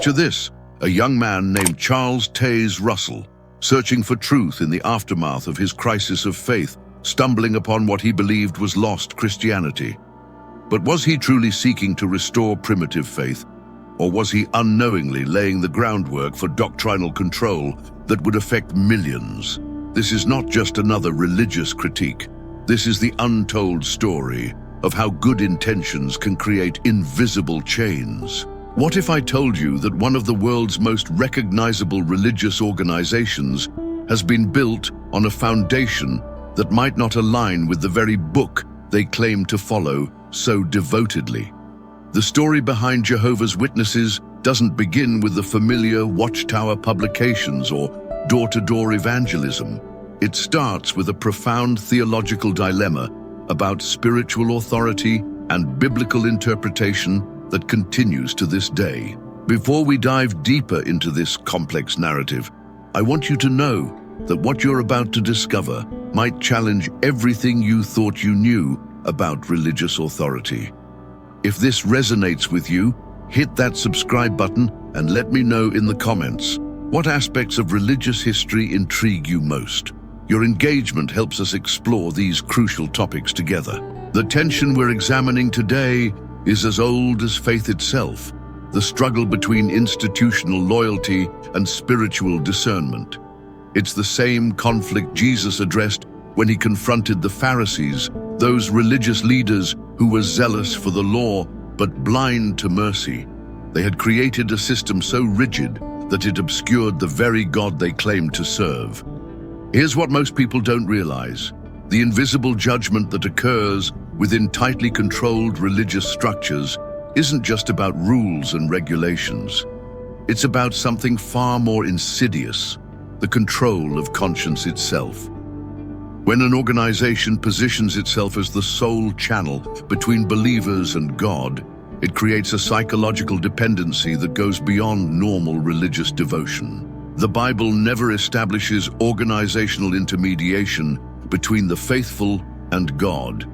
Picture this, a young man named Charles Taze Russell, searching for truth in the aftermath of his crisis of faith, stumbling upon what he believed was lost Christianity. But was he truly seeking to restore primitive faith, or was he unknowingly laying the groundwork for doctrinal control that would affect millions? This is not just another religious critique. This is the untold story of how good intentions can create invisible chains. What if I told you that one of the world's most recognizable religious organizations has been built on a foundation that might not align with the very book they claim to follow so devotedly? The story behind Jehovah's Witnesses doesn't begin with the familiar Watchtower publications or door-to-door evangelism. It starts with a profound theological dilemma about spiritual authority and biblical interpretation that continues to this day. Before we dive deeper into this complex narrative, I want you to know that what you're about to discover might challenge everything you thought you knew about religious authority. If this resonates with you, hit that subscribe button and let me know in the comments what aspects of religious history intrigue you most. Your engagement helps us explore these crucial topics together. The tension we're examining today is as old as faith itself, the struggle between institutional loyalty and spiritual discernment. It's the same conflict Jesus addressed when he confronted the Pharisees, those religious leaders who were zealous for the law but blind to mercy. They had created a system so rigid that it obscured the very God they claimed to serve. Here's what most people don't realize. The invisible judgment that occurs within tightly controlled religious structures isn't just about rules and regulations. It's about something far more insidious, the control of conscience itself. When an organization positions itself as the sole channel between believers and God, it creates a psychological dependency that goes beyond normal religious devotion. The Bible never establishes organizational intermediation between the faithful and God.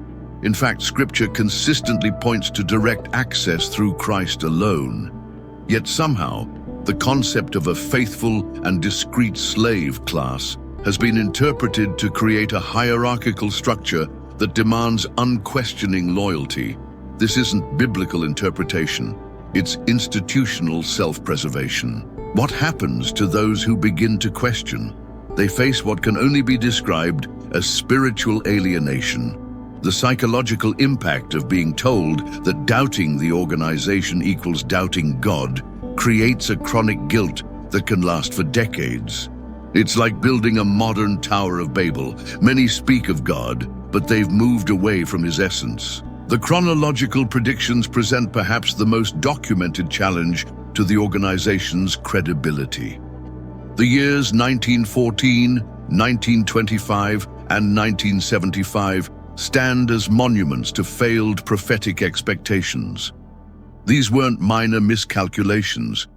In fact, Scripture consistently points to direct access through Christ alone. Yet somehow, the concept of a faithful and discreet slave class has been interpreted to create a hierarchical structure that demands unquestioning loyalty. This isn't biblical interpretation, it's institutional self-preservation. What happens to those who begin to question? They face what can only be described as spiritual alienation. The psychological impact of being told that doubting the organization equals doubting God creates a chronic guilt that can last for decades. It's like building a modern Tower of Babel. Many speak of God, but they've moved away from his essence. The chronological predictions present perhaps the most documented challenge to the organization's credibility. The years 1914, 1925, and 1975 stand as monuments to failed prophetic expectations. These weren't minor miscalculations.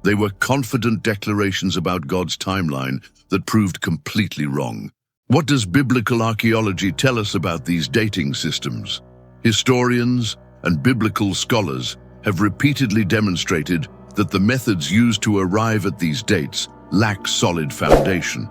They were confident declarations about God's timeline that proved completely wrong. What does biblical archaeology tell us about these dating systems? Historians and biblical scholars have repeatedly demonstrated that the methods used to arrive at these dates lack solid foundation.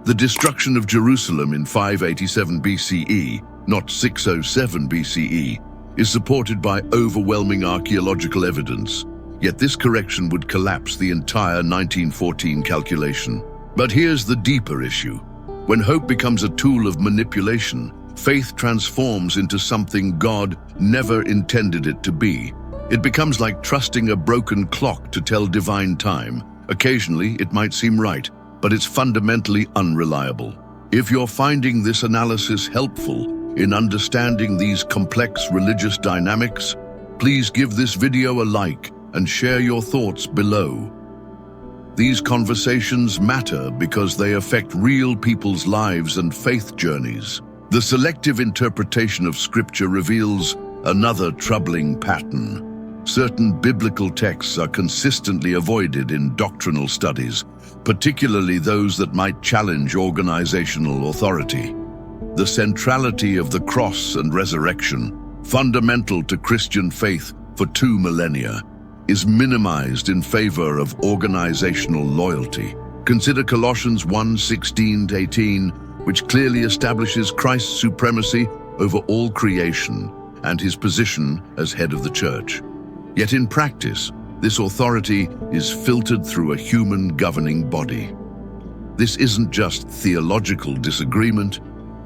The destruction of Jerusalem in 587 BCE, not 607 BCE, is supported by overwhelming archaeological evidence, yet this correction would collapse the entire 1914 calculation. But here's the deeper issue. When hope becomes a tool of manipulation, faith transforms into something God never intended it to be. It becomes like trusting a broken clock to tell divine time. Occasionally, it might seem right, but it's fundamentally unreliable. If you're finding this analysis helpful in understanding these complex religious dynamics, please give this video a like and share your thoughts below. These conversations matter because they affect real people's lives and faith journeys. The selective interpretation of Scripture reveals another troubling pattern. Certain biblical texts are consistently avoided in doctrinal studies, particularly those that might challenge organizational authority. The centrality of the cross and resurrection, fundamental to Christian faith for 2 millennia, is minimized in favor of organizational loyalty. Consider Colossians 1:16-18, which clearly establishes Christ's supremacy over all creation and his position as head of the church. Yet in practice, this authority is filtered through a human governing body. This isn't just theological disagreement,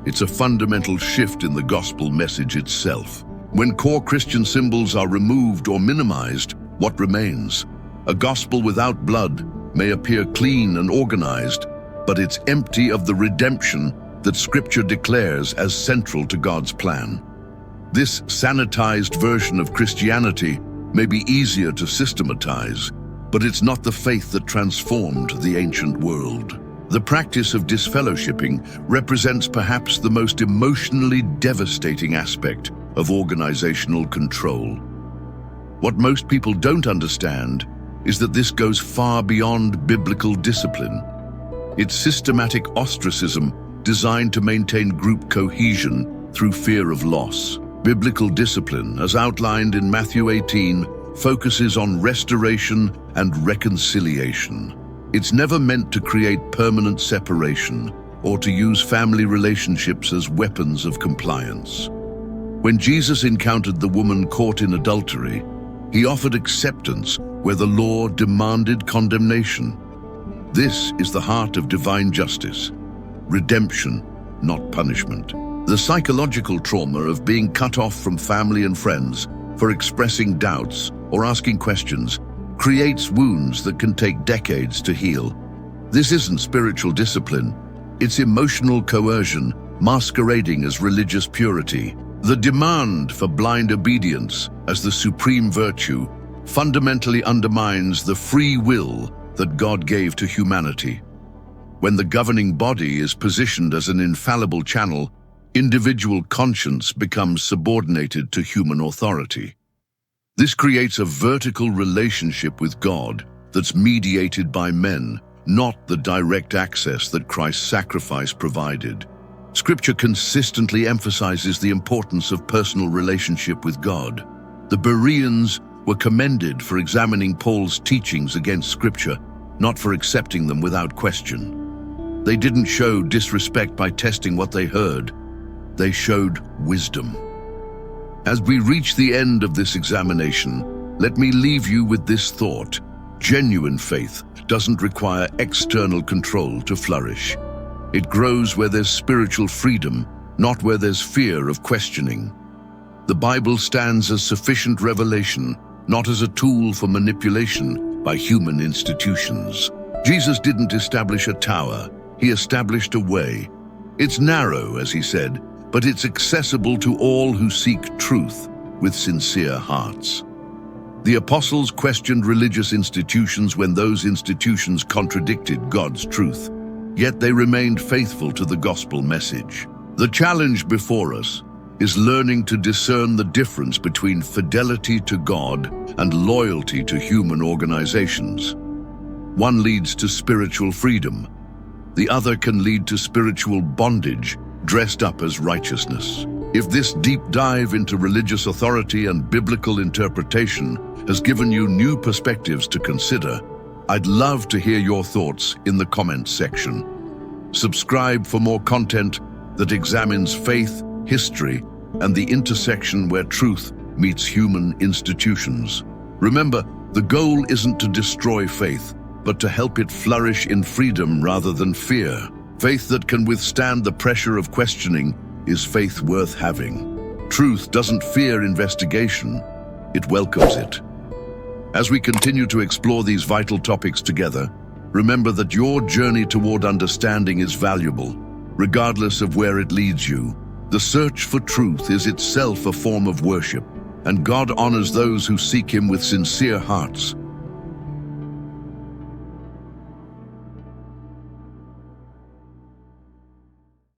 it's a fundamental shift in the gospel message itself. When core Christian symbols are removed or minimized, what remains? A gospel without blood may appear clean and organized, but it's empty of the redemption that Scripture declares as central to God's plan. This sanitized version of Christianity may be easier to systematize, but it's not the faith that transformed the ancient world. The practice of disfellowshipping represents perhaps the most emotionally devastating aspect of organizational control. What most people don't understand is that this goes far beyond biblical discipline. It's systematic ostracism designed to maintain group cohesion through fear of loss. Biblical discipline, as outlined in Matthew 18, focuses on restoration and reconciliation. It's never meant to create permanent separation or to use family relationships as weapons of compliance. When Jesus encountered the woman caught in adultery, he offered acceptance where the law demanded condemnation. This is the heart of divine justice, redemption, not punishment. The psychological trauma of being cut off from family and friends for expressing doubts or asking questions creates wounds that can take decades to heal. This isn't spiritual discipline, it's emotional coercion masquerading as religious purity. The demand for blind obedience as the supreme virtue fundamentally undermines the free will that God gave to humanity. When the governing body is positioned as an infallible channel, individual conscience becomes subordinated to human authority. This creates a vertical relationship with God that's mediated by men, not the direct access that Christ's sacrifice provided. Scripture consistently emphasizes the importance of personal relationship with God. The Bereans were commended for examining Paul's teachings against Scripture, not for accepting them without question. They didn't show disrespect by testing what they heard. They showed wisdom. As we reach the end of this examination, let me leave you with this thought. Genuine faith doesn't require external control to flourish. It grows where there's spiritual freedom, not where there's fear of questioning. The Bible stands as sufficient revelation, not as a tool for manipulation by human institutions. Jesus didn't establish a tower, he established a way. It's narrow, as he said, but it's accessible to all who seek truth with sincere hearts. The apostles questioned religious institutions when those institutions contradicted God's truth, yet they remained faithful to the gospel message. The challenge before us is learning to discern the difference between fidelity to God and loyalty to human organizations. One leads to spiritual freedom. The other can lead to spiritual bondage, dressed up as righteousness. If this deep dive into religious authority and biblical interpretation has given you new perspectives to consider, I'd love to hear your thoughts in the comments section. Subscribe for more content that examines faith, history, and the intersection where truth meets human institutions. Remember, the goal isn't to destroy faith, but to help it flourish in freedom rather than fear. Faith that can withstand the pressure of questioning is faith worth having. Truth doesn't fear investigation, it welcomes it. As we continue to explore these vital topics together, remember that your journey toward understanding is valuable, regardless of where it leads you. The search for truth is itself a form of worship, and God honors those who seek Him with sincere hearts.